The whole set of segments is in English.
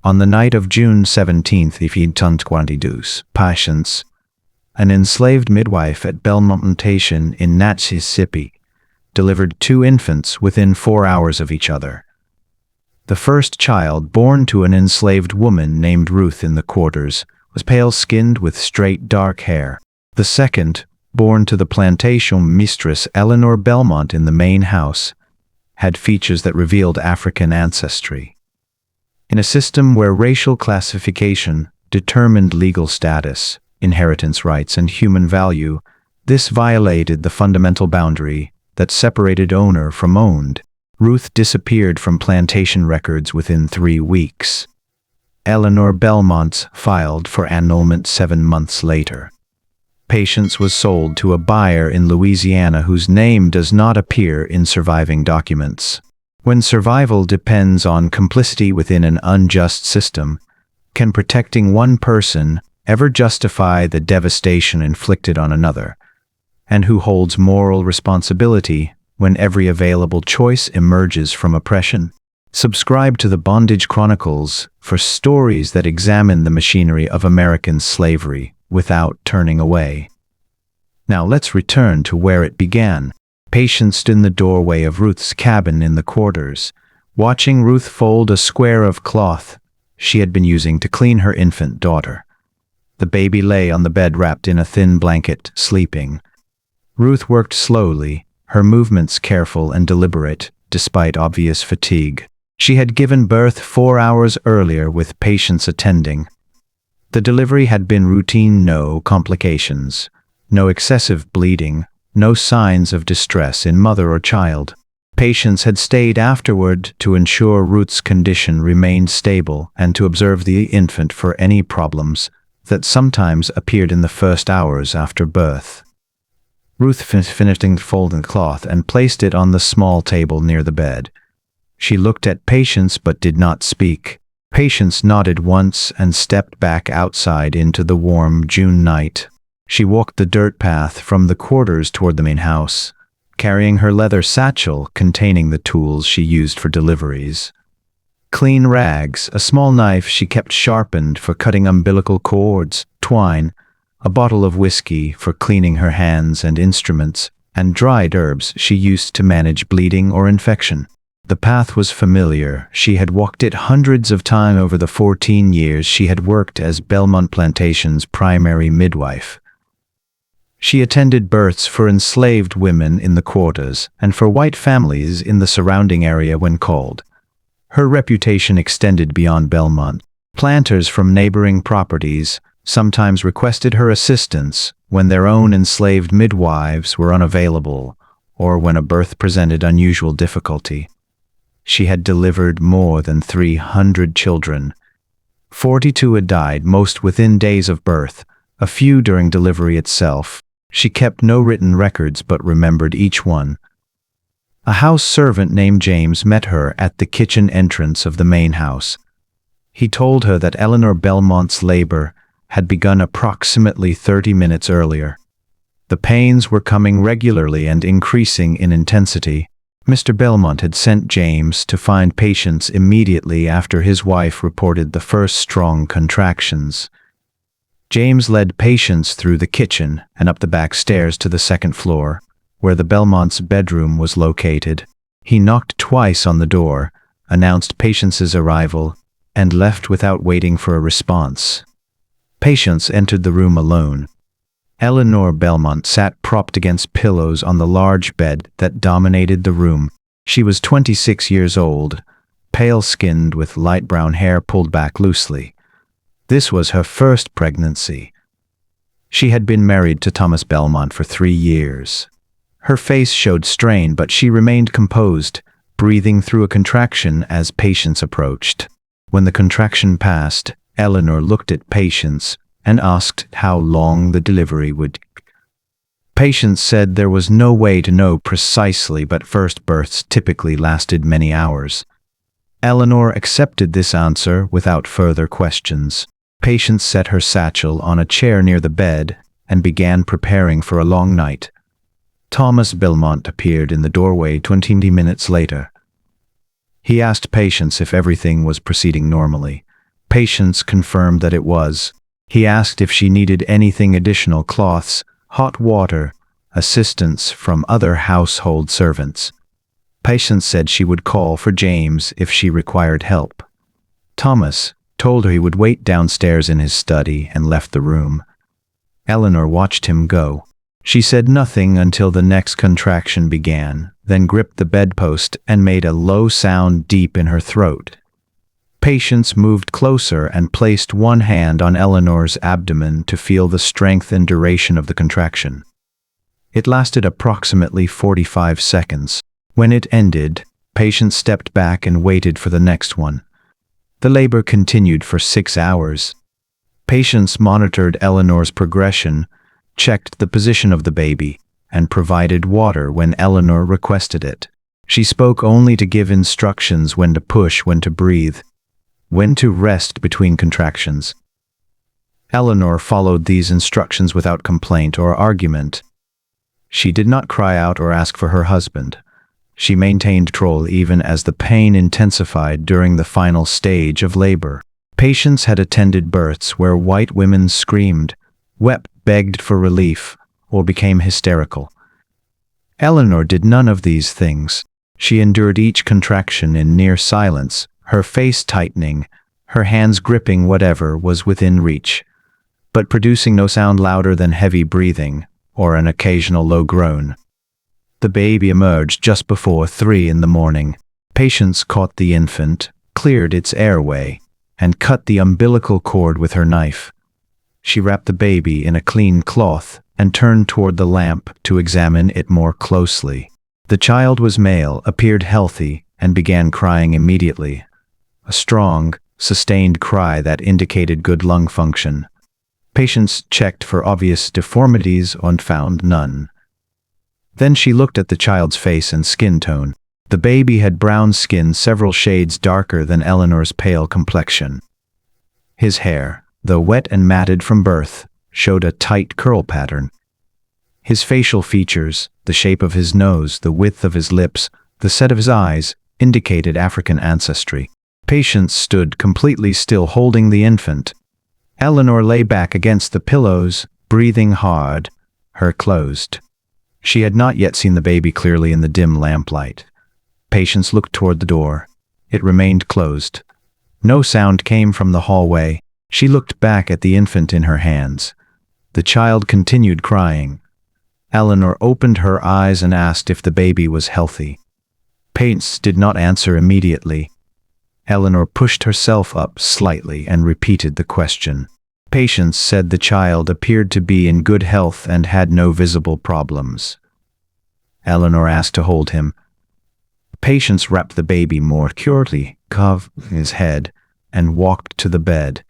On the night of June 17th, 2022, Patience, an enslaved midwife at Belmont Plantation in Mississippi, delivered 2 infants within 4 hours of each other. The first child, born to an enslaved woman named Ruth in the quarters, was pale-skinned with straight dark hair. The second, born to the plantation mistress Eleanor Belmont in the main house, had features that revealed African ancestry. In a system where racial classification determined legal status, inheritance rights, and human value, this violated the fundamental boundary that separated owner from owned. Ruth disappeared from plantation records within 3 weeks. Eleanor Belmont filed for annulment 7 months later. Patience was sold to a buyer in Louisiana whose name does not appear in surviving documents. When survival depends on complicity within an unjust system, can protecting one person ever justify the devastation inflicted on another? And who holds moral responsibility when every available choice emerges from oppression? Subscribe to the Bondage Chronicles for stories that examine the machinery of American slavery without turning away. Now let's return to where it began. Patience stood in the doorway of Ruth's cabin in the quarters, watching Ruth fold a square of cloth she had been using to clean her infant daughter. The baby lay on the bed wrapped in a thin blanket, sleeping. Ruth worked slowly, her movements careful and deliberate, despite obvious fatigue. She had given birth 4 hours earlier with Patience attending. The delivery had been routine, no complications, no excessive bleeding, no signs of distress in mother or child. Patience had stayed afterward to ensure Ruth's condition remained stable and to observe the infant for any problems that sometimes appeared in the first hours after birth. Ruth finished folding the cloth and placed it on the small table near the bed. She looked at Patience but did not speak. Patience nodded once and stepped back outside into the warm June night. She walked the dirt path from the quarters toward the main house, carrying her leather satchel containing the tools she used for deliveries. Clean rags, a small knife she kept sharpened for cutting umbilical cords, twine, a bottle of whiskey for cleaning her hands and instruments, and dried herbs she used to manage bleeding or infection. The path was familiar. She had walked it hundreds of times over the 14 years she had worked as Belmont Plantation's primary midwife. She attended births for enslaved women in the quarters and for white families in the surrounding area when called. Her reputation extended beyond Belmont. Planters from neighboring properties sometimes requested her assistance when their own enslaved midwives were unavailable or when a birth presented unusual difficulty. She had delivered more than 300 children. 42 had died, most within days of birth, a few during delivery itself. She kept no written records but remembered each one. A house servant named James met her at the kitchen entrance of the main house. He told her that Eleanor Belmont's labor had begun approximately 30 minutes earlier. The pains were coming regularly and increasing in intensity. Mr. Belmont had sent James to find Patience immediately after his wife reported the first strong contractions. James led Patience through the kitchen and up the back stairs to the second floor, where the Belmont's bedroom was located. He knocked twice on the door, announced Patience's arrival, and left without waiting for a response. Patience entered the room alone. Eleanor Belmont sat propped against pillows on the large bed that dominated the room. She was 26 years old, pale-skinned with light brown hair pulled back loosely. This was her first pregnancy. She had been married to Thomas Belmont for 3 years. Her face showed strain, but she remained composed, breathing through a contraction as Patience approached. When the contraction passed, Eleanor looked at Patience and asked how long the delivery would. Patience said there was no way to know precisely, but first births typically lasted many hours. Eleanor accepted this answer without further questions. Patience set her satchel on a chair near the bed and began preparing for a long night. Thomas Belmont appeared in the doorway 20 minutes later. He asked Patience if everything was proceeding normally. Patience confirmed that it was. He asked if she needed anything additional: cloths, hot water, assistance from other household servants. Patience said she would call for James if she required help. Thomas told her he would wait downstairs in his study and left the room. Eleanor watched him go. She said nothing until the next contraction began, then gripped the bedpost and made a low sound deep in her throat. Patience moved closer and placed one hand on Eleanor's abdomen to feel the strength and duration of the contraction. It lasted approximately 45 seconds. When it ended, Patience stepped back and waited for the next one. The labor continued for 6 hours. Patience monitored Eleanor's progression, checked the position of the baby, and provided water when Eleanor requested it. She spoke only to give instructions: when to push, when to breathe, when to rest between contractions. Eleanor followed these instructions without complaint or argument. She did not cry out or ask for her husband. She maintained control even as the pain intensified during the final stage of labor. Patience had attended births where white women screamed, wept, begged for relief, or became hysterical. Eleanor did none of these things. She endured each contraction in near silence, her face tightening, her hands gripping whatever was within reach, but producing no sound louder than heavy breathing or an occasional low groan. The baby emerged just before 3 in the morning. Patience caught the infant, cleared its airway, and cut the umbilical cord with her knife. She wrapped the baby in a clean cloth and turned toward the lamp to examine it more closely. The child was male, appeared healthy, and began crying immediately. A strong, sustained cry that indicated good lung function. Patience checked for obvious deformities and found none. Then she looked at the child's face and skin tone. The baby had brown skin several shades darker than Eleanor's pale complexion. His hair, though wet and matted from birth, showed a tight curl pattern. His facial features, the shape of his nose, the width of his lips, the set of his eyes, indicated African ancestry. Patience stood completely still, holding the infant. Eleanor lay back against the pillows, breathing hard, her closed. She had not yet seen the baby clearly in the dim lamplight. Patience looked toward the door. It remained closed. No sound came from the hallway. She looked back at the infant in her hands. The child continued crying. Eleanor opened her eyes and asked if the baby was healthy. Patience did not answer immediately. Eleanor pushed herself up slightly and repeated the question. Patience said the child appeared to be in good health and had no visible problems. Eleanor asked to hold him. Patience wrapped the baby more securely, covered his head, and walked to the bed.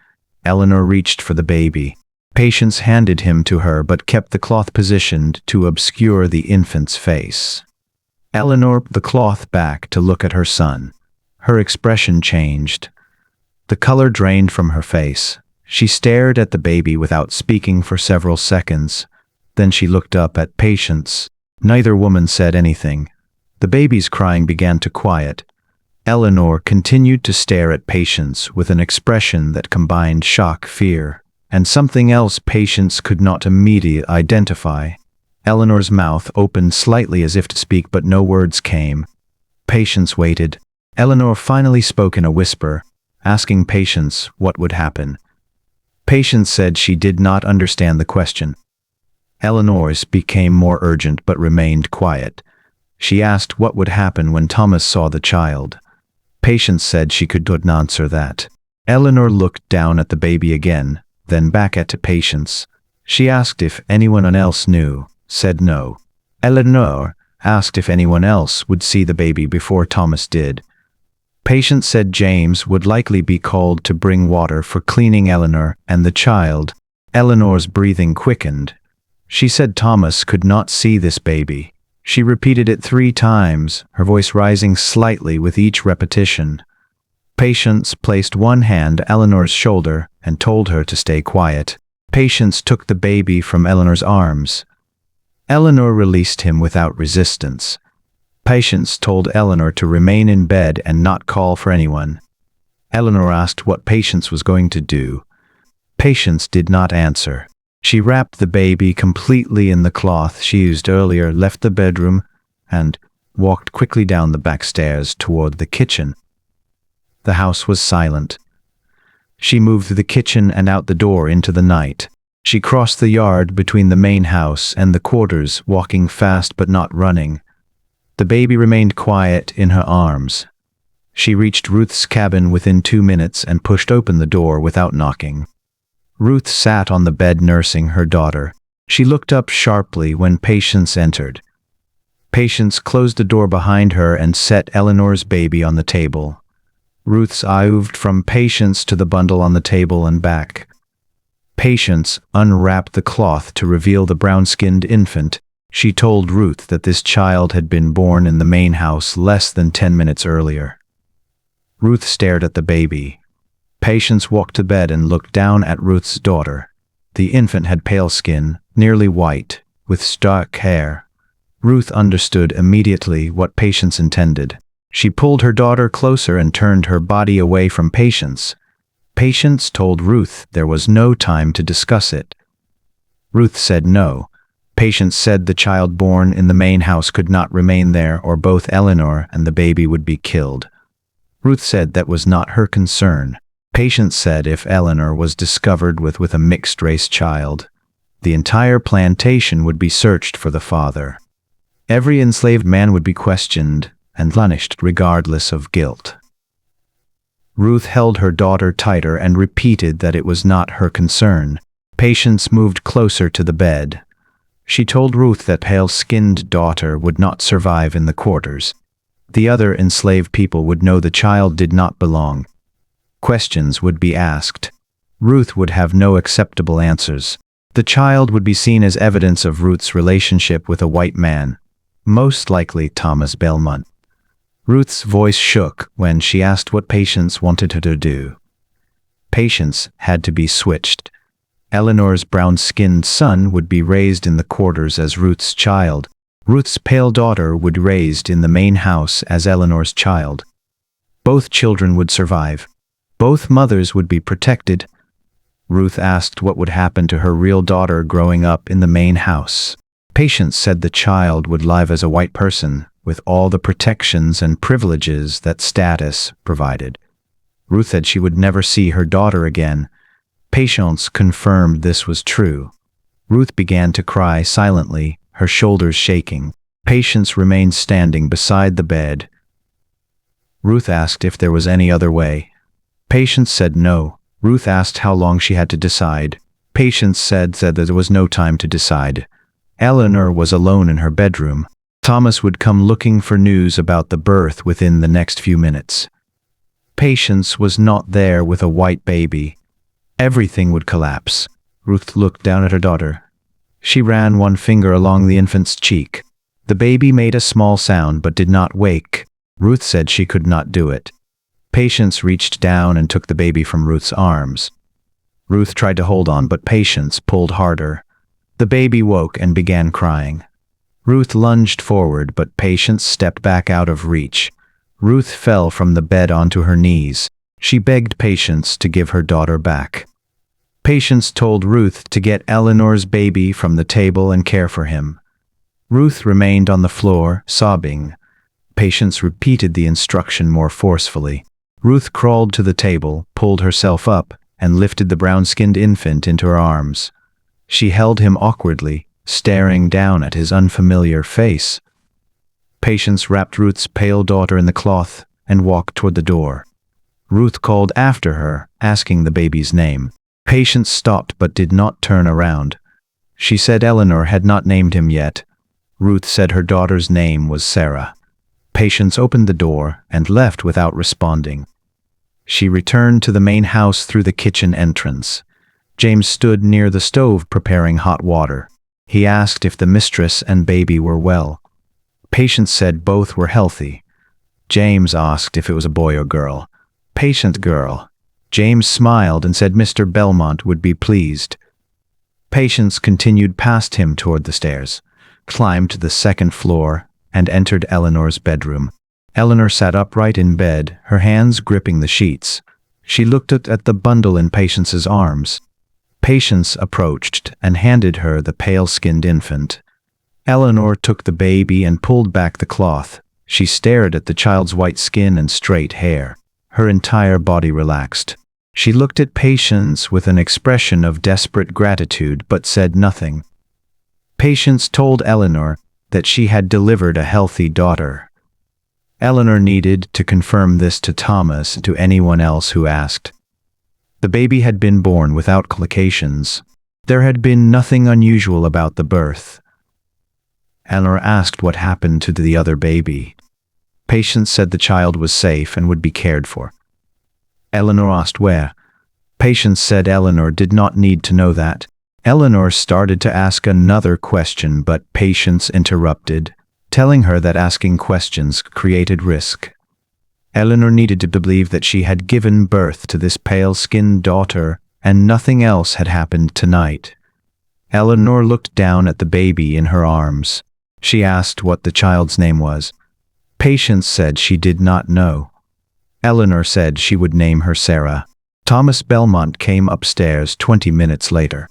Eleanor reached for the baby. Patience handed him to her but kept the cloth positioned to obscure the infant's face. Eleanor put the cloth back to look at her son. Her expression changed. The color drained from her face. She stared at the baby without speaking for several seconds. Then she looked up at Patience. Neither woman said anything. The baby's crying began to quiet. Eleanor continued to stare at Patience with an expression that combined shock, fear, and something else Patience could not immediately identify. Eleanor's mouth opened slightly as if to speak, but no words came. Patience waited. Eleanor finally spoke in a whisper, asking Patience what would happen. Patience said she did not understand the question. Eleanor's became more urgent but remained quiet. She asked what would happen when Thomas saw the child. Patience said she could not answer that. Eleanor looked down at the baby again, then back at Patience. She asked if anyone else knew, said no. Eleanor asked if anyone else would see the baby before Thomas did. Patience said James would likely be called to bring water for cleaning Eleanor and the child. Eleanor's breathing quickened. She said Thomas could not see this baby. She repeated it 3 times, her voice rising slightly with each repetition. Patience placed one hand on Eleanor's shoulder and told her to stay quiet. Patience took the baby from Eleanor's arms. Eleanor released him without resistance. Patience told Eleanor to remain in bed and not call for anyone. Eleanor asked what Patience was going to do. Patience did not answer. She wrapped the baby completely in the cloth she used earlier, left the bedroom, and walked quickly down the back stairs toward the kitchen. The house was silent. She moved through the kitchen and out the door into the night. She crossed the yard between the main house and the quarters, walking fast but not running. The baby remained quiet in her arms. She reached Ruth's cabin within 2 minutes and pushed open the door without knocking. Ruth sat on the bed nursing her daughter. She looked up sharply when Patience entered. Patience closed the door behind her and set Eleanor's baby on the table. Ruth's eye moved from Patience to the bundle on the table and back. Patience unwrapped the cloth to reveal the brown-skinned infant. She told Ruth that this child had been born in the main house less than 10 minutes earlier. Ruth stared at the baby. Patience walked to bed and looked down at Ruth's daughter. The infant had pale skin, nearly white, with dark hair. Ruth understood immediately what Patience intended. She pulled her daughter closer and turned her body away from Patience. Patience told Ruth there was no time to discuss it. Ruth said no. Patience said the child born in the main house could not remain there, or both Eleanor and the baby would be killed. Ruth said that was not her concern. Patience said if Eleanor was discovered with a mixed-race child, the entire plantation would be searched for the father. Every enslaved man would be questioned and punished regardless of guilt. Ruth held her daughter tighter and repeated that it was not her concern. Patience moved closer to the bed. She told Ruth that pale-skinned daughter would not survive in the quarters. The other enslaved people would know the child did not belong. Questions would be asked. Ruth would have no acceptable answers. The child would be seen as evidence of Ruth's relationship with a white man, most likely Thomas Belmont. Ruth's voice shook when she asked what Patience wanted her to do. Patience had to be switched. Eleanor's brown-skinned son would be raised in the quarters as Ruth's child. Ruth's pale daughter would be raised in the main house as Eleanor's child. Both children would survive. Both mothers would be protected. Ruth asked what would happen to her real daughter growing up in the main house. Patience said the child would live as a white person, with all the protections and privileges that status provided. Ruth said she would never see her daughter again. Patience confirmed this was true. Ruth began to cry silently, her shoulders shaking. Patience remained standing beside the bed. Ruth asked if there was any other way. Patience said no. Ruth asked how long she had to decide. Patience said that there was no time to decide. Eleanor was alone in her bedroom. Thomas would come looking for news about the birth within the next few minutes. Patience was not there with a white baby. Everything would collapse. Ruth looked down at her daughter. She ran one finger along the infant's cheek. The baby made a small sound but did not wake. Ruth said she could not do it. Patience reached down and took the baby from Ruth's arms. Ruth tried to hold on, but Patience pulled harder. The baby woke and began crying. Ruth lunged forward, but Patience stepped back out of reach. Ruth fell from the bed onto her knees. She begged Patience to give her daughter back. Patience told Ruth to get Eleanor's baby from the table and care for him. Ruth remained on the floor, sobbing. Patience repeated the instruction more forcefully. Ruth crawled to the table, pulled herself up, and lifted the brown-skinned infant into her arms. She held him awkwardly, staring down at his unfamiliar face. Patience wrapped Ruth's pale daughter in the cloth and walked toward the door. Ruth called after her, asking the baby's name. Patience stopped but did not turn around. She said Eleanor had not named him yet. Ruth said her daughter's name was Sarah. Patience opened the door and left without responding. She returned to the main house through the kitchen entrance. James stood near the stove preparing hot water. He asked if the mistress and baby were well. Patience said both were healthy. James asked if it was a boy or girl. Patient girl. James smiled and said Mr. Belmont would be pleased. Patience continued past him toward the stairs, climbed to the second floor, and entered Eleanor's bedroom. Eleanor sat upright in bed, her hands gripping the sheets. She looked at the bundle in Patience's arms. Patience approached and handed her the pale-skinned infant. Eleanor took the baby and pulled back the cloth. She stared at the child's white skin and straight hair. Her entire body relaxed. She looked at Patience with an expression of desperate gratitude but said nothing. Patience told Eleanor that she had delivered a healthy daughter. Eleanor needed to confirm this to Thomas and to anyone else who asked. The baby had been born without complications. There had been nothing unusual about the birth. Eleanor asked what happened to the other baby. Patience said the child was safe and would be cared for. Eleanor asked where. Patience said Eleanor did not need to know that. Eleanor started to ask another question, but Patience interrupted, telling her that asking questions created risk. Eleanor needed to believe that she had given birth to this pale-skinned daughter and nothing else had happened tonight. Eleanor looked down at the baby in her arms. She asked what the child's name was. Patience said she did not know. Eleanor said she would name her Sarah. Thomas Belmont came upstairs 20 minutes later.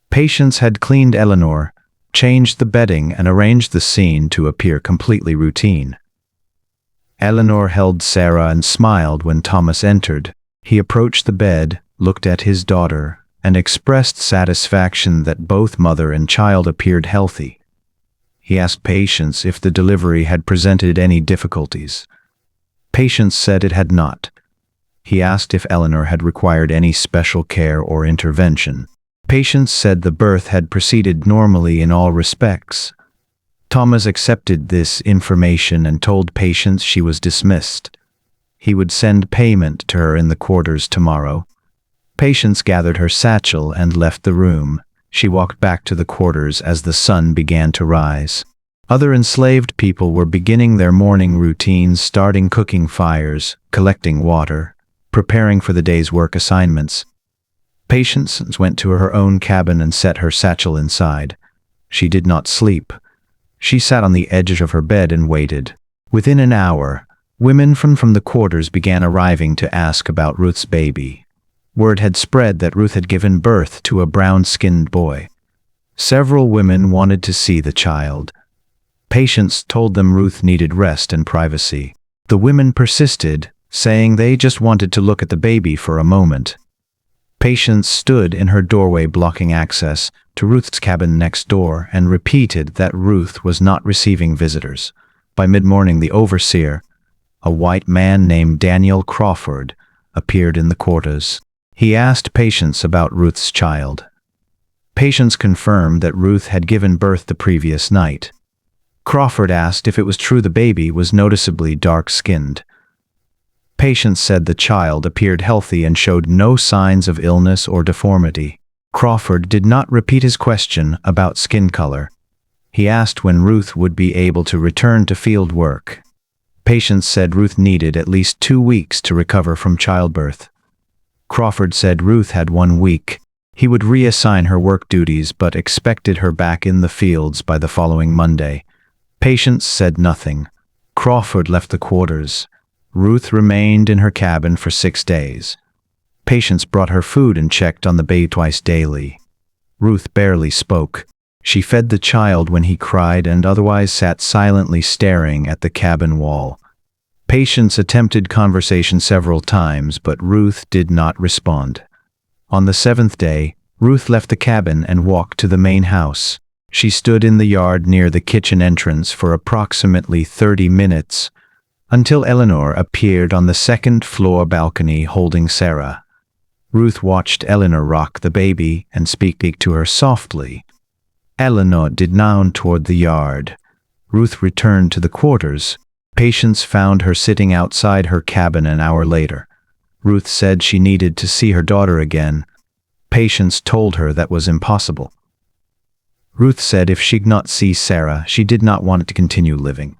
Patience had cleaned Eleanor, changed the bedding, and arranged the scene to appear completely routine. Eleanor held Sarah and smiled when Thomas entered. He approached the bed, looked at his daughter, and expressed satisfaction that both mother and child appeared healthy. He asked Patience if the delivery had presented any difficulties. Patience said it had not. He asked if Eleanor had required any special care or intervention. Patience said the birth had proceeded normally in all respects. Thomas accepted this information and told Patience she was dismissed. He would send payment to her in the quarters tomorrow. Patience gathered her satchel and left the room. She walked back to the quarters as the sun began to rise. Other enslaved people were beginning their morning routines, starting cooking fires, collecting water, preparing for the day's work assignments. Patience went to her own cabin and set her satchel inside. She did not sleep. She sat on the edge of her bed and waited. Within an hour, women from the quarters began arriving to ask about Ruth's baby. Word had spread that Ruth had given birth to a brown-skinned boy. Several women wanted to see the child. Patience told them Ruth needed rest and privacy. The women persisted, saying they just wanted to look at the baby for a moment. Patience stood in her doorway blocking access to Ruth's cabin next door and repeated that Ruth was not receiving visitors. By mid-morning, the overseer, a white man named Daniel Crawford, appeared in the quarters. He asked Patience about Ruth's child. Patience confirmed that Ruth had given birth the previous night. Crawford asked if it was true the baby was noticeably dark-skinned. Patience said the child appeared healthy and showed no signs of illness or deformity. Crawford did not repeat his question about skin color. He asked when Ruth would be able to return to field work. Patience said Ruth needed at least 2 weeks to recover from childbirth. Crawford said Ruth had 1 week. He would reassign her work duties but expected her back in the fields by the following Monday. Patience said nothing. Crawford left the quarters. Ruth remained in her cabin for 6 days. Patience brought her food and checked on the baby twice daily. Ruth barely spoke. She fed the child when he cried and otherwise sat silently staring at the cabin wall. Patience attempted conversation several times, but Ruth did not respond. On the 7th day, Ruth left the cabin and walked to the main house. She stood in the yard near the kitchen entrance for approximately 30 minutes, until Eleanor appeared on the second-floor balcony holding Sarah. Ruth watched Eleanor rock the baby and speak to her softly. Eleanor did down toward the yard. Ruth returned to the quarters. Patience found her sitting outside her cabin an hour later. Ruth said she needed to see her daughter again. Patience told her that was impossible. Ruth said if she'd not see Sarah, she did not want to continue living.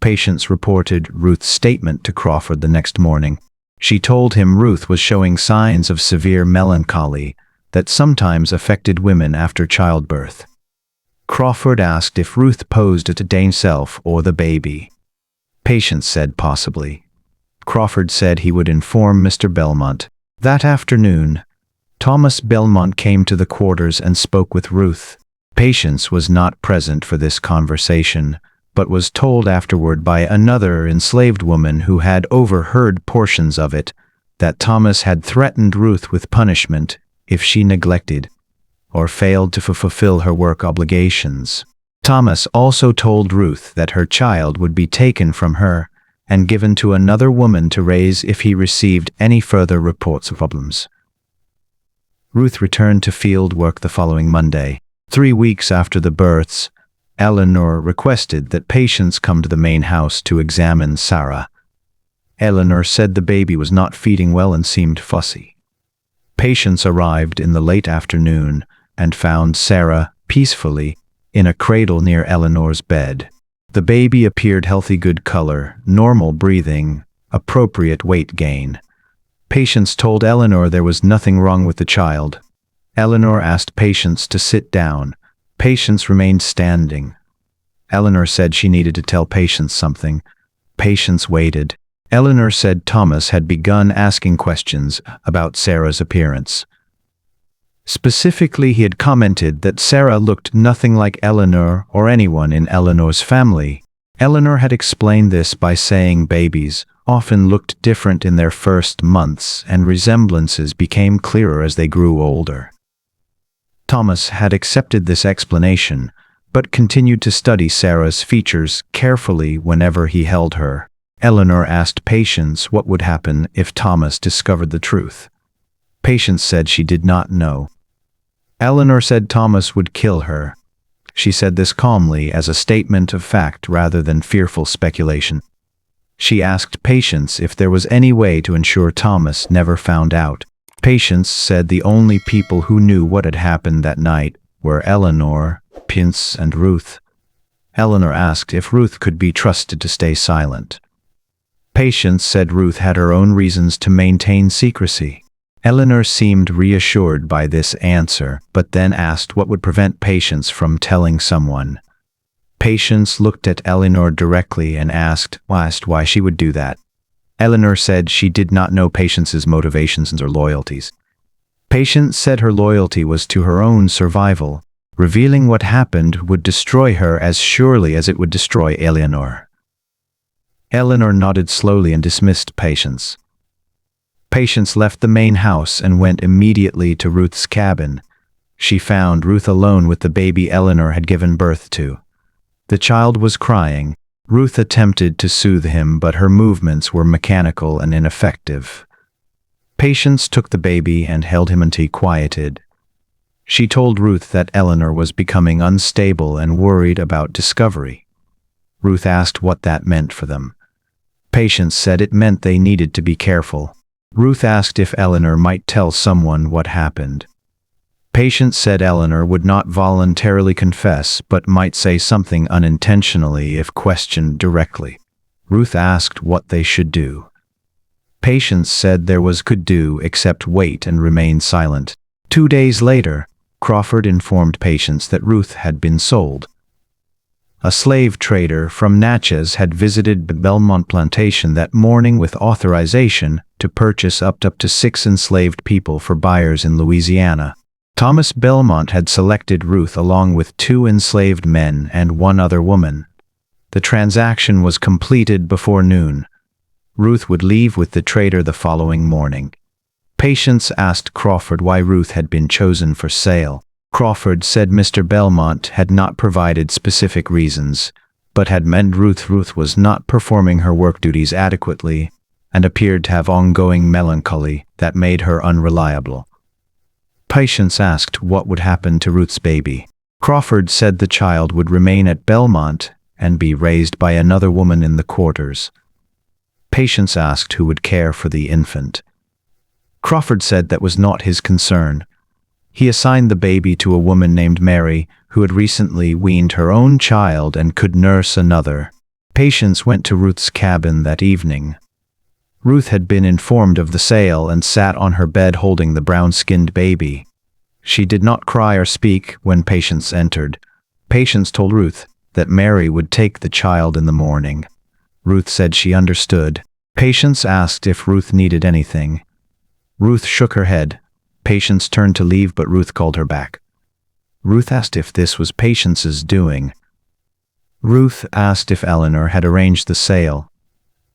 Patience reported Ruth's statement to Crawford the next morning. She told him Ruth was showing signs of severe melancholy that sometimes affected women after childbirth. Crawford asked if Ruth posed to Dane's self or the baby. Patience said possibly. Crawford said he would inform Mr. Belmont. That afternoon, Thomas Belmont came to the quarters and spoke with Ruth. Patience was not present for this conversation, but was told afterward by another enslaved woman who had overheard portions of it that Thomas had threatened Ruth with punishment if she neglected or failed to fulfill her work obligations. Thomas also told Ruth that her child would be taken from her and given to another woman to raise if he received any further reports of problems. Ruth returned to field work the following Monday. 3 weeks after the births, Eleanor requested that Patience come to the main house to examine Sarah. Eleanor said the baby was not feeding well and seemed fussy. Patience arrived in the late afternoon and found Sarah peacefully in a cradle near Eleanor's bed. The baby appeared healthy, good color, normal breathing, appropriate weight gain. Patience told Eleanor there was nothing wrong with the child. Eleanor asked Patience to sit down. Patience remained standing. Eleanor said she needed to tell Patience something. Patience waited. Eleanor said Thomas had begun asking questions about Sarah's appearance. Specifically, he had commented that Sarah looked nothing like Eleanor or anyone in Eleanor's family. Eleanor had explained this by saying babies often looked different in their first months and resemblances became clearer as they grew older. Thomas had accepted this explanation, but continued to study Sarah's features carefully whenever he held her. Eleanor asked Patience what would happen if Thomas discovered the truth. Patience said she did not know. Eleanor said Thomas would kill her. She said this calmly as a statement of fact rather than fearful speculation. She asked Patience if there was any way to ensure Thomas never found out. Patience said the only people who knew what had happened that night were Eleanor, Pince, and Ruth. Eleanor asked if Ruth could be trusted to stay silent. Patience said Ruth had her own reasons to maintain secrecy. Eleanor seemed reassured by this answer, but then asked what would prevent Patience from telling someone. Patience looked at Eleanor directly and asked why she would do that. Eleanor said she did not know Patience's motivations or loyalties. Patience said her loyalty was to her own survival. Revealing what happened would destroy her as surely as it would destroy Eleanor. Eleanor nodded slowly and dismissed Patience. Patience left the main house and went immediately to Ruth's cabin. She found Ruth alone with the baby Eleanor had given birth to. The child was crying. Ruth attempted to soothe him, but her movements were mechanical and ineffective. Patience took the baby and held him until he quieted. She told Ruth that Eleanor was becoming unstable and worried about discovery. Ruth asked what that meant for them. Patience said it meant they needed to be careful. Ruth asked if Eleanor might tell someone what happened. Patience said Eleanor would not voluntarily confess, but might say something unintentionally if questioned directly. Ruth asked what they should do. Patience said there was could do except wait and remain silent. 2 days later, Crawford informed Patience that Ruth had been sold. A slave trader from Natchez had visited the Belmont plantation that morning with authorization to purchase up to 6 enslaved people for buyers in Louisiana. Thomas Belmont had selected Ruth along with 2 enslaved men and 1 other woman. The transaction was completed before noon. Ruth would leave with the trader the following morning. Patience asked Crawford why Ruth had been chosen for sale. Crawford said Mr. Belmont had not provided specific reasons, but had meant Ruth was not performing her work duties adequately and appeared to have ongoing melancholy that made her unreliable. Patience asked what would happen to Ruth's baby. Crawford said the child would remain at Belmont and be raised by another woman in the quarters. Patience asked who would care for the infant. Crawford said that was not his concern. He assigned the baby to a woman named Mary, who had recently weaned her own child and could nurse another. Patience went to Ruth's cabin that evening. Ruth had been informed of the sale and sat on her bed holding the brown-skinned baby. She did not cry or speak when Patience entered. Patience told Ruth that Mary would take the child in the morning. Ruth said she understood. Patience asked if Ruth needed anything. Ruth shook her head. Patience turned to leave, but Ruth called her back. Ruth asked if this was Patience's doing. Ruth asked if Eleanor had arranged the sale.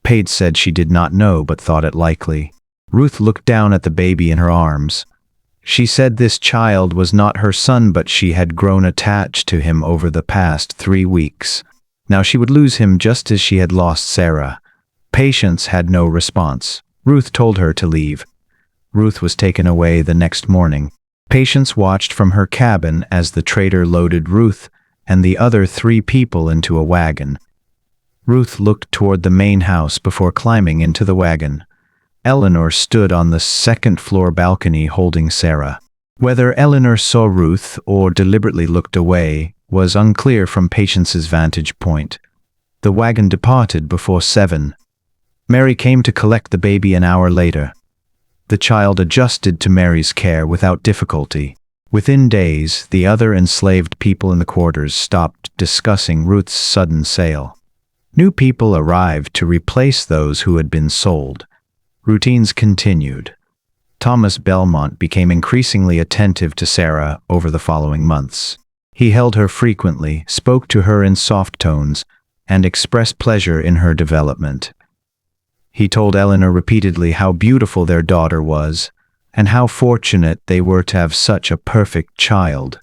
Paige said she did not know but thought it likely. Ruth looked down at the baby in her arms. She said this child was not her son, but she had grown attached to him over the past 3 weeks. Now she would lose him just as she had lost Sarah. Patience had no response. Ruth told her to leave. Ruth was taken away the next morning. Patience watched from her cabin as the trader loaded Ruth and the other 3 people into a wagon. Ruth looked toward the main house before climbing into the wagon. Eleanor stood on the second-floor balcony holding Sarah. Whether Eleanor saw Ruth or deliberately looked away was unclear from Patience's vantage point. The wagon departed before 7. Mary came to collect the baby an hour later. The child adjusted to Mary's care without difficulty. Within days, the other enslaved people in the quarters stopped discussing Ruth's sudden sale. New people arrived to replace those who had been sold. Routines continued. Thomas Belmont became increasingly attentive to Sarah over the following months. He held her frequently, spoke to her in soft tones, and expressed pleasure in her development. He told Eleanor repeatedly how beautiful their daughter was, and how fortunate they were to have such a perfect child.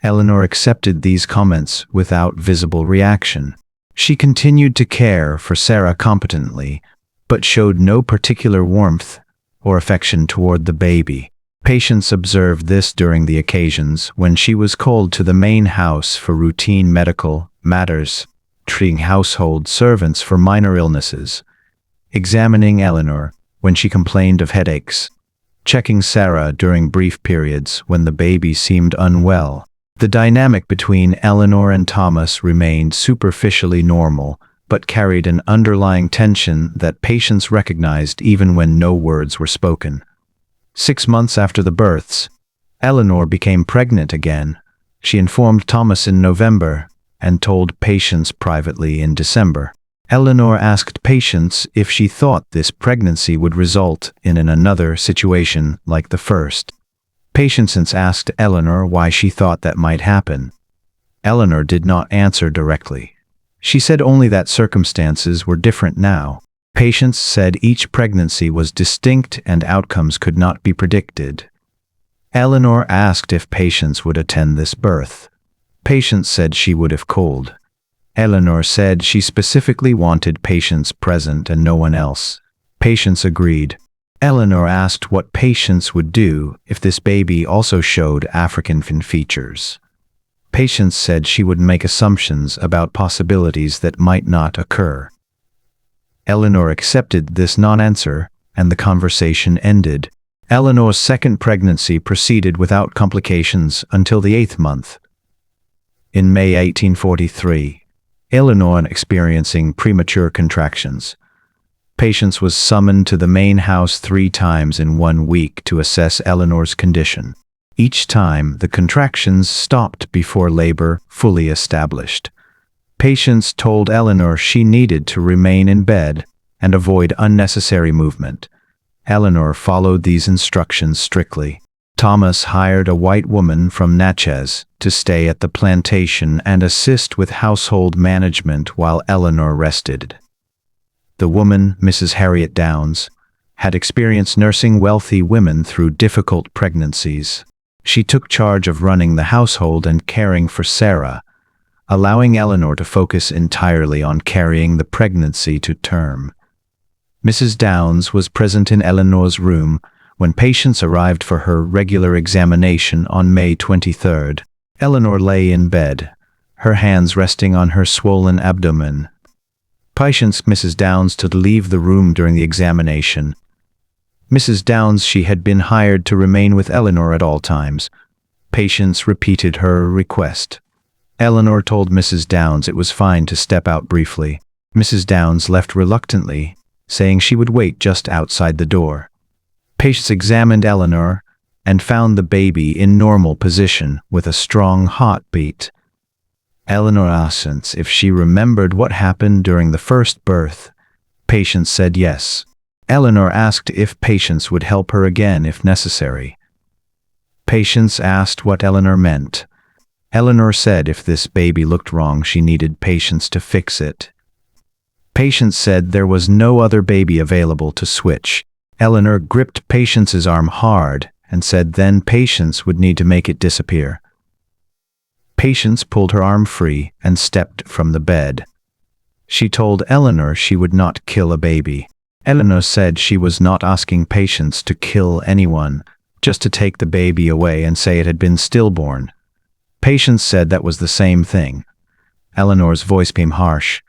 Eleanor accepted these comments without visible reaction. She continued to care for Sarah competently, but showed no particular warmth or affection toward the baby. Patience observed this during the occasions when she was called to the main house for routine medical matters, treating household servants for minor illnesses, examining Eleanor when she complained of headaches, checking Sarah during brief periods when the baby seemed unwell. The dynamic between Eleanor and Thomas remained superficially normal, but carried an underlying tension that Patience recognized even when no words were spoken. 6 months after the births, Eleanor became pregnant again. She informed Thomas in November and told Patience privately in December. Eleanor asked Patience if she thought this pregnancy would result in another situation like the first. Patience asked Eleanor why she thought that might happen. Eleanor did not answer directly. She said only that circumstances were different now. Patience said each pregnancy was distinct and outcomes could not be predicted. Eleanor asked if Patience would attend this birth. Patience said she would if called. Eleanor said she specifically wanted Patience present and no one else. Patience agreed. Eleanor asked what Patience would do if this baby also showed African features. Patience said she would make assumptions about possibilities that might not occur. Eleanor accepted this non-answer, and the conversation ended. Eleanor's second pregnancy proceeded without complications until the 8th month. In May 1843, Eleanor experiencing premature contractions. Patience was summoned to the main house 3 times in 1 week to assess Eleanor's condition. Each time, the contractions stopped before labor fully established. Patience told Eleanor she needed to remain in bed and avoid unnecessary movement. Eleanor followed these instructions strictly. Thomas hired a white woman from Natchez to stay at the plantation and assist with household management while Eleanor rested. The woman, Mrs. Harriet Downs, had experienced nursing wealthy women through difficult pregnancies. She took charge of running the household and caring for Sarah, allowing Eleanor to focus entirely on carrying the pregnancy to term. Mrs. Downs was present in Eleanor's room when Patience arrived for her regular examination on May 23rd. Eleanor lay in bed, her hands resting on her swollen abdomen. Patience Mrs. Downs to leave the room during the examination. Mrs. Downs she had been hired to remain with Eleanor at all times. Patience repeated her request. Eleanor told Mrs. Downs it was fine to step out briefly. Mrs. Downs left reluctantly, saying she would wait just outside the door. Patience examined Eleanor and found the baby in normal position with a strong heartbeat. Eleanor asked if she remembered what happened during the first birth. Patience said yes. Eleanor asked if Patience would help her again if necessary. Patience asked what Eleanor meant. Eleanor said if this baby looked wrong, she needed Patience to fix it. Patience said there was no other baby available to switch. Eleanor gripped Patience's arm hard and said then Patience would need to make it disappear. Patience pulled her arm free and stepped from the bed. She told Eleanor she would not kill a baby. Eleanor said she was not asking Patience to kill anyone, just to take the baby away and say it had been stillborn. Patience said that was the same thing. Eleanor's voice became harsh.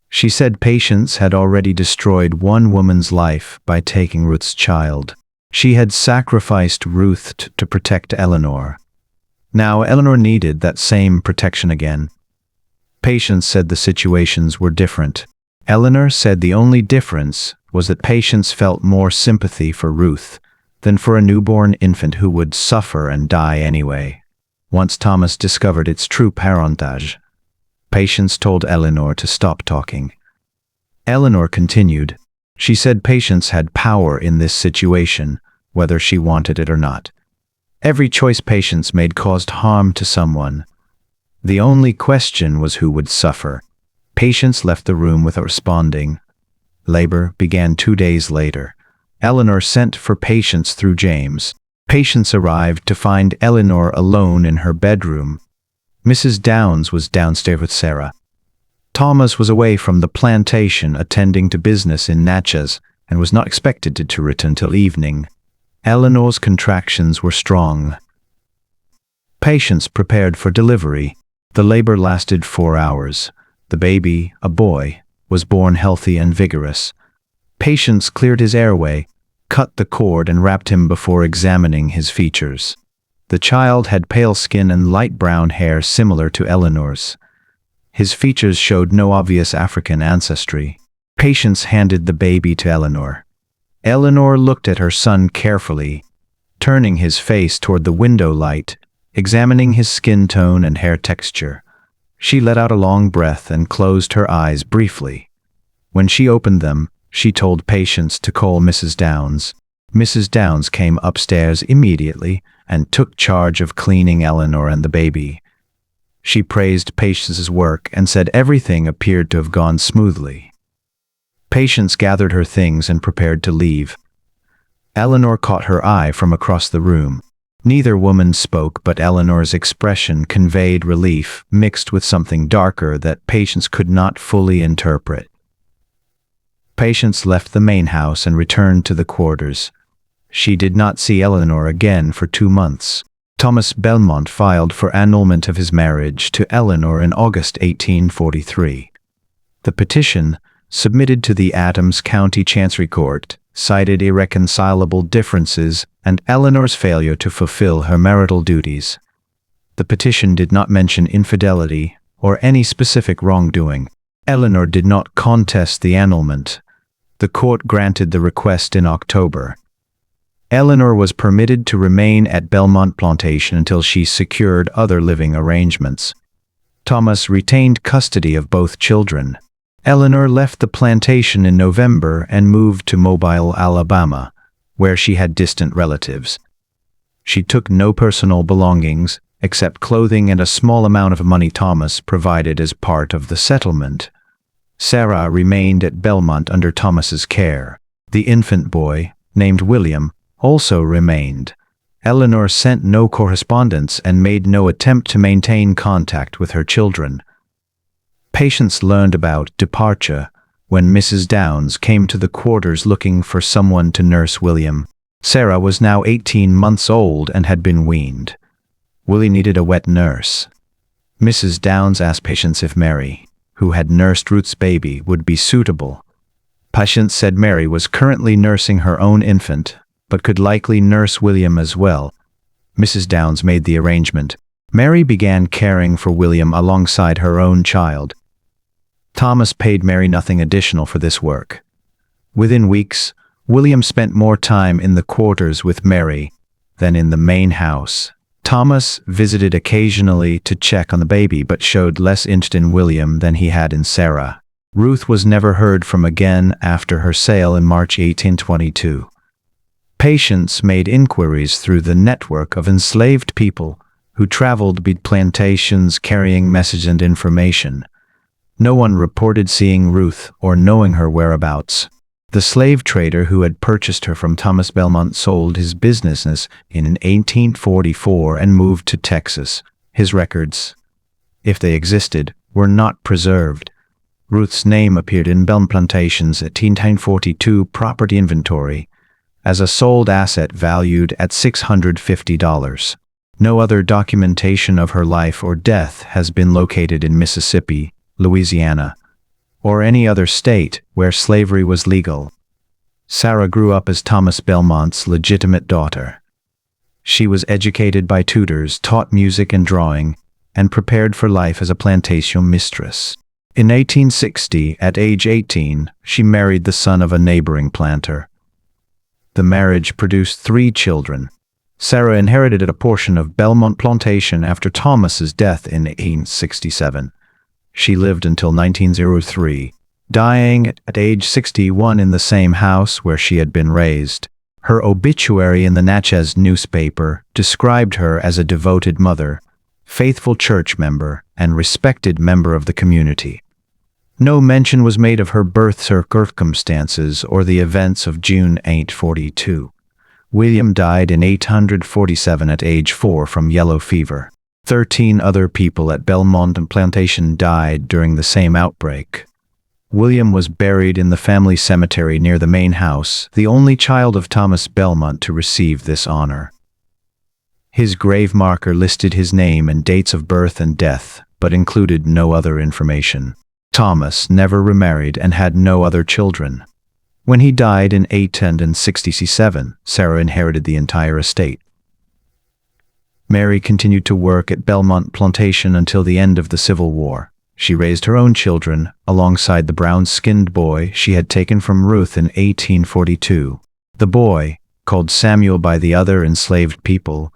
She said Patience had already destroyed one woman's life by taking Ruth's child. She had sacrificed Ruth to protect Eleanor. Now Eleanor needed that same protection again. Patience said the situations were different. Eleanor said the only difference was that Patience felt more sympathy for Ruth than for a newborn infant who would suffer and die anyway. Once Thomas discovered its true parentage, Patience told Eleanor to stop talking. Eleanor continued. She said Patience had power in this situation, whether she wanted it or not. Every choice Patience made caused harm to someone. The only question was who would suffer. Patience left the room without responding. Labor began 2 days later. Eleanor sent for Patience through James. Patience arrived to find Eleanor alone in her bedroom. Mrs. Downs was downstairs with Sarah. Thomas was away from the plantation attending to business in Natchez and was not expected to return till evening. Eleanor's contractions were strong. Patience prepared for delivery. The labor lasted 4 hours. The baby, a boy, was born healthy and vigorous. Patience cleared his airway, cut the cord and wrapped him before examining his features. The child had pale skin and light brown hair similar to Eleanor's. His features showed no obvious African ancestry. Patience handed the baby to Eleanor. Eleanor looked at her son carefully, turning his face toward the window light, examining his skin tone and hair texture. She let out a long breath and closed her eyes briefly. When she opened them, she told Patience to call Mrs. Downs. Mrs. Downs came upstairs immediately and took charge of cleaning Eleanor and the baby. She praised Patience's work and said everything appeared to have gone smoothly. Patience gathered her things and prepared to leave. Eleanor caught her eye from across the room. Neither woman spoke, but Eleanor's expression conveyed relief mixed with something darker that Patience could not fully interpret. Patience left the main house and returned to the quarters. She did not see Eleanor again for 2 months. Thomas Belmont filed for annulment of his marriage to Eleanor in August 1843. The petition, submitted to the Adams County Chancery Court, cited irreconcilable differences and Eleanor's failure to fulfill her marital duties. The petition did not mention infidelity or any specific wrongdoing. Eleanor did not contest the annulment. The court granted the request in October. Eleanor was permitted to remain at Belmont Plantation until she secured other living arrangements. Thomas retained custody of both children. Eleanor left the plantation in November and moved to Mobile, Alabama, where she had distant relatives. She took no personal belongings, except clothing and a small amount of money Thomas provided as part of the settlement. Sarah remained at Belmont under Thomas's care. The infant boy, named William, also remained. Eleanor sent no correspondence and made no attempt to maintain contact with her children. Patience learned about departure when Mrs. Downs came to the quarters looking for someone to nurse William. Sarah was now 18 months old and had been weaned. Willie needed a wet nurse. Mrs. Downs asked Patience if Mary, who had nursed Ruth's baby, would be suitable. Patience said Mary was currently nursing her own infant, but could likely nurse William as well. Mrs. Downs made the arrangement. Mary began caring for William alongside her own child. Thomas paid Mary nothing additional for this work. Within weeks, William spent more time in the quarters with Mary than in the main house. Thomas visited occasionally to check on the baby but showed less interest in William than he had in Sarah. Ruth was never heard from again after her sale in March 1822. Patients made inquiries through the network of enslaved people who traveled between plantations carrying messages and information. No one reported seeing Ruth or knowing her whereabouts. The slave trader who had purchased her from Thomas Belmont sold his business in 1844 and moved to Texas. His records, if they existed, were not preserved. Ruth's name appeared in Belmont Plantation's 1842 property inventory as a sold asset valued at $650. No other documentation of her life or death has been located in Mississippi, Louisiana, or any other state where slavery was legal. Sarah grew up as Thomas Belmont's legitimate daughter. She was educated by tutors, taught music and drawing, and prepared for life as a plantation mistress. In 1860, at age 18, she married the son of a neighboring planter. The marriage produced 3 children. Sarah inherited a portion of Belmont Plantation after Thomas's death in 1867. She lived until 1903, dying at age 61 in the same house where she had been raised. Her obituary in the Natchez newspaper described her as a devoted mother, faithful church member, and respected member of the community. No mention was made of her birth circumstances or the events of June 1842. William died in 1847 at age 4 from yellow fever. 13 other people at Belmont Plantation died during the same outbreak. William was buried in the family cemetery near the main house, the only child of Thomas Belmont to receive this honor. His grave marker listed his name and dates of birth and death, but included no other information. Thomas never remarried and had no other children. When he died in 1867, Sarah inherited the entire estate. Mary continued to work at Belmont Plantation until the end of the Civil War. She raised her own children alongside the brown-skinned boy she had taken from Ruth in 1842. The boy, called Samuel by the other enslaved people,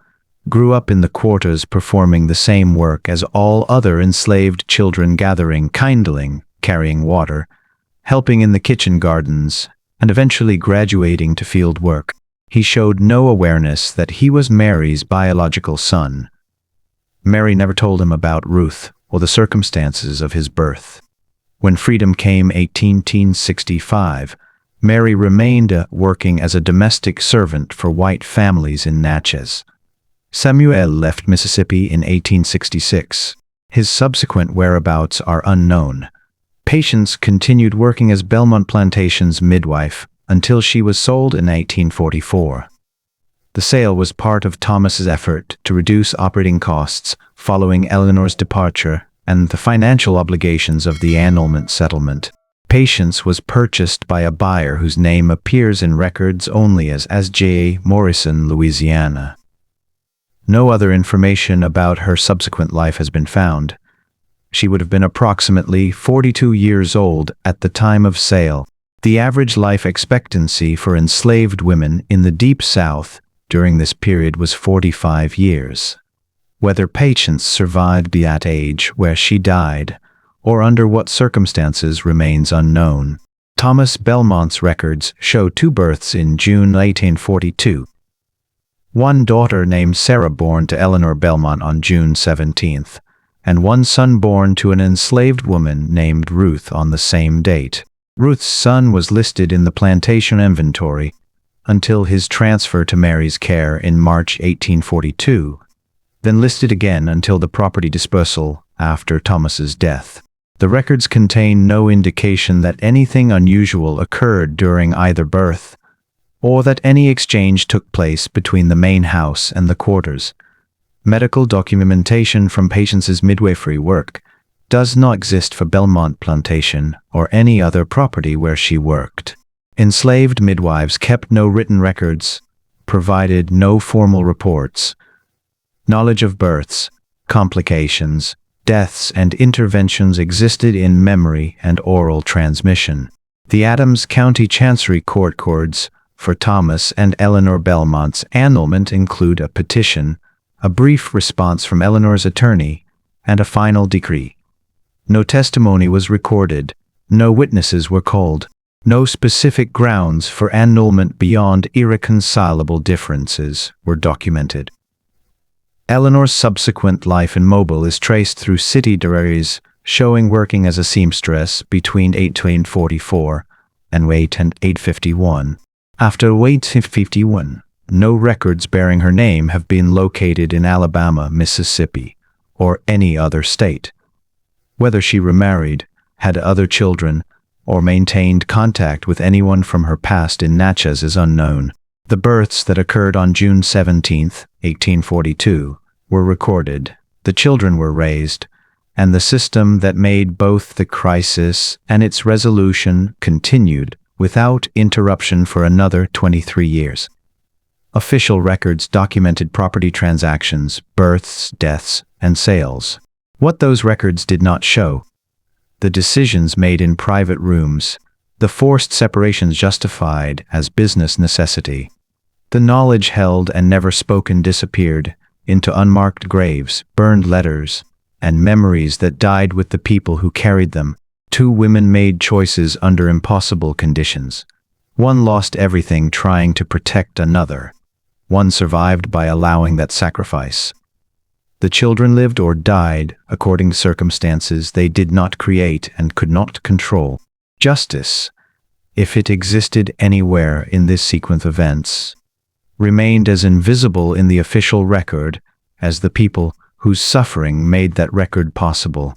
grew up in the quarters performing the same work as all other enslaved children, gathering kindling, carrying water, helping in the kitchen gardens, and eventually graduating to field work. He showed no awareness that he was Mary's biological son. Mary never told him about Ruth or the circumstances of his birth. When freedom came in 1865, Mary remained working as a domestic servant for white families in Natchez. Samuel left Mississippi in 1866. His subsequent whereabouts are unknown. Patience continued working as Belmont Plantation's midwife until she was sold in 1844. The sale was part of Thomas's effort to reduce operating costs following Eleanor's departure and the financial obligations of the annulment settlement. Patience was purchased by a buyer whose name appears in records only as J. Morrison, Louisiana. No other information about her subsequent life has been found. She would have been approximately 42 years old at the time of sale. The average life expectancy for enslaved women in the Deep South during this period was 45 years. Whether Patience survived that age where she died, or under what circumstances, remains unknown. Thomas Belmont's records show 2 births in June 1842. One daughter named Sarah born to Eleanor Belmont on June 17th, and one son born to an enslaved woman named Ruth on the same date. Ruth's son was listed in the plantation inventory until his transfer to Mary's care in March 1842, then listed again until the property dispersal after Thomas's death. The records contain no indication that anything unusual occurred during either birth, or that any exchange took place between the main house and the quarters. Medical documentation from Patience's midwifery work does not exist for Belmont Plantation or any other property where she worked. Enslaved midwives kept no written records, provided no formal reports. Knowledge of births, complications, deaths, and interventions existed in memory and oral transmission. The Adams County Chancery Court records for Thomas and Eleanor Belmont's annulment include a petition, a brief response from Eleanor's attorney, and a final decree. No testimony was recorded, No witnesses were called. No specific grounds for annulment beyond irreconcilable differences were documented. Eleanor's subsequent life in Mobile is traced through city diaries showing working as a seamstress between 1844 and 1851. After 1851, no records bearing her name have been located in Alabama, Mississippi, or any other state. Whether she remarried, had other children, or maintained contact with anyone from her past in Natchez is unknown. The births that occurred on June 17, 1842, were recorded, the children were raised, and the system that made both the crisis and its resolution continued without interruption for another 23 years. Official records documented property transactions, births, deaths, and sales. What those records did not show: the decisions made in private rooms, the forced separations justified as business necessity. The knowledge held and never spoken disappeared into unmarked graves, burned letters, and memories that died with the people who carried them. Two women made choices under impossible conditions. One lost everything trying to protect another. One survived by allowing that sacrifice. The children lived or died according to circumstances they did not create and could not control. Justice, if it existed anywhere in this sequence of events, remained as invisible in the official record as the people whose suffering made that record possible.